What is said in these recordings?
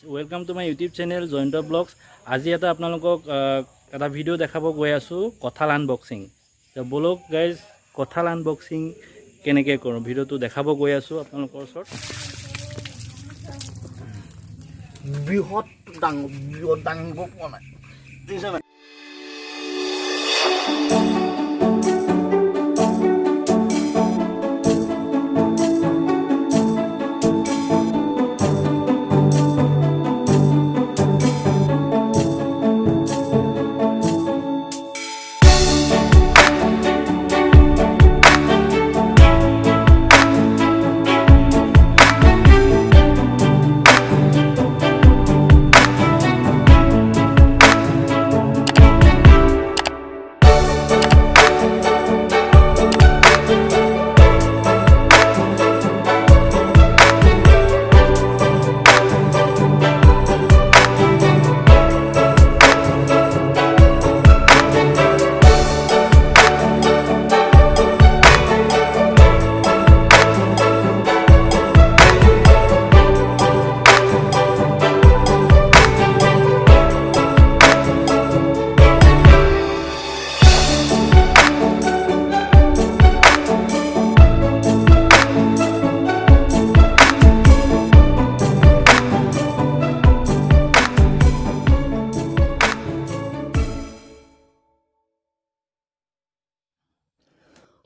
welcome to my YouTube channel Jayanta Vlogs. আজি এটা আপোনালোকক এটা ভিডিও দেখাব গৈ আছো কঁঠাল আনবক্সিং তো বলক গাইজ কঁঠাল আনবক্সিং কেনেকৈ কৰোঁ ভিডিওটো দেখাব গৈ আছো আপোনালোকৰ ওচৰত বৃহৎ ডাঙৰ পোৱা নাই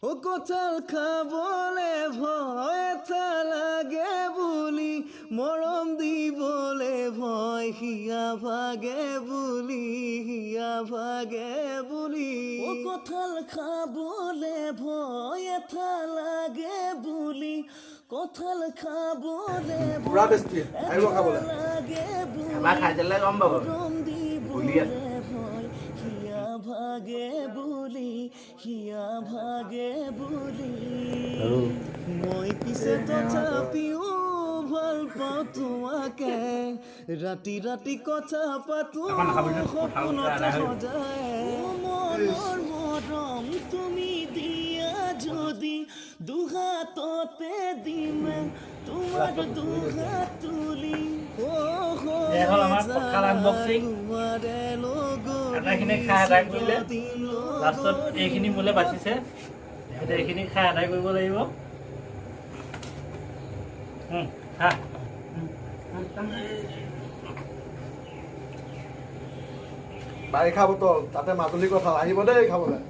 ও কঁঠাল খাবলে ভয় এটা লাগে বুলি মৰম দিবলে ভয় হিয়া ভাগে বুলি ও কঁঠাল খাবলে ভয় এটা লাগে বুলি কঁঠাল খাবলে পুৰা বেষ্টি আহিব খাবলে এবাৰ খাই দিলে গম পাব বুলি হিয়া ভাগে বুলি মই পিছে তথাপিও ভাল পাওঁ তোমাকে ৰাতি ৰাতি কথা পাতো সপোনত সদায় মনৰ মৰম তুমি দিয়া যদি দুহাততে দিম তোমাৰ দুহাত তুলি এটাখিনি খাই আদায় কৰিলে লাষ্টত এইখিনি মোলে বাচিছে এতিয়া এইখিনি খাই আদায় কৰিব লাগিব বাৰিষা বতৰ তাতে মাজুলী কঁঠাল আহিব দেই খাবলৈ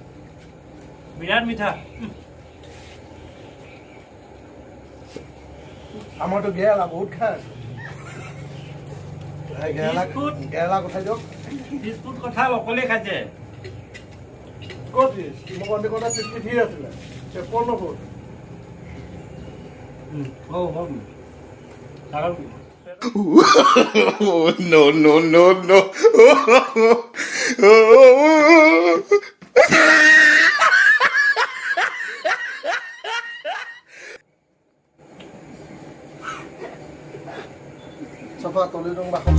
বিৰাট মিঠা আমাৰতো গেলা বহুত খাই গেলা কথা দিয়ক বিস্কুট কঁঠাল অকলে খাইছে ক'ত মোক কথা 53 আছিলে 53 ফুট No.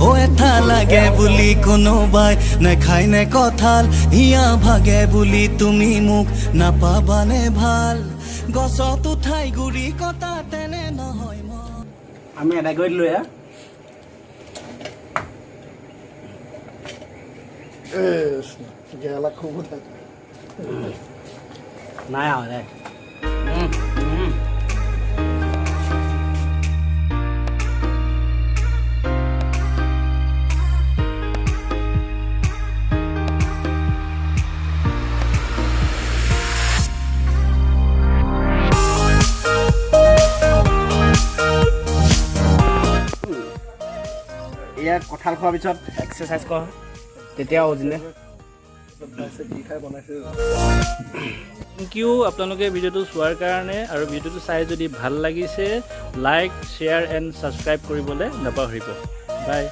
ও এটা লাগে বুলি কোনোবাই নেখাই নে কঁঠাল হিয়া ভাগে বুলি তুমি মোক নাপাবানে ভাল গছত উঠাই গুৰি কটা তেনে নহয় আমি আদায় কৰি দিলোঁ গেলা খুব নাই আৰু দে ইয়াত কঁঠাল খোৱাৰ পিছত এক্সাৰচাইজ কৰ তেতিয়া অৰিজিনেল থেংক ইউ আপোনালোকে ভিডিঅ'টো চোৱাৰ কাৰণে আৰু ভিডিঅ'টো চাই যদি ভাল লাগিছে লাইক শ্বেয়াৰ এণ্ড ছাবস্ক্ৰাইব কৰিবলৈ নাপাহৰিব বাই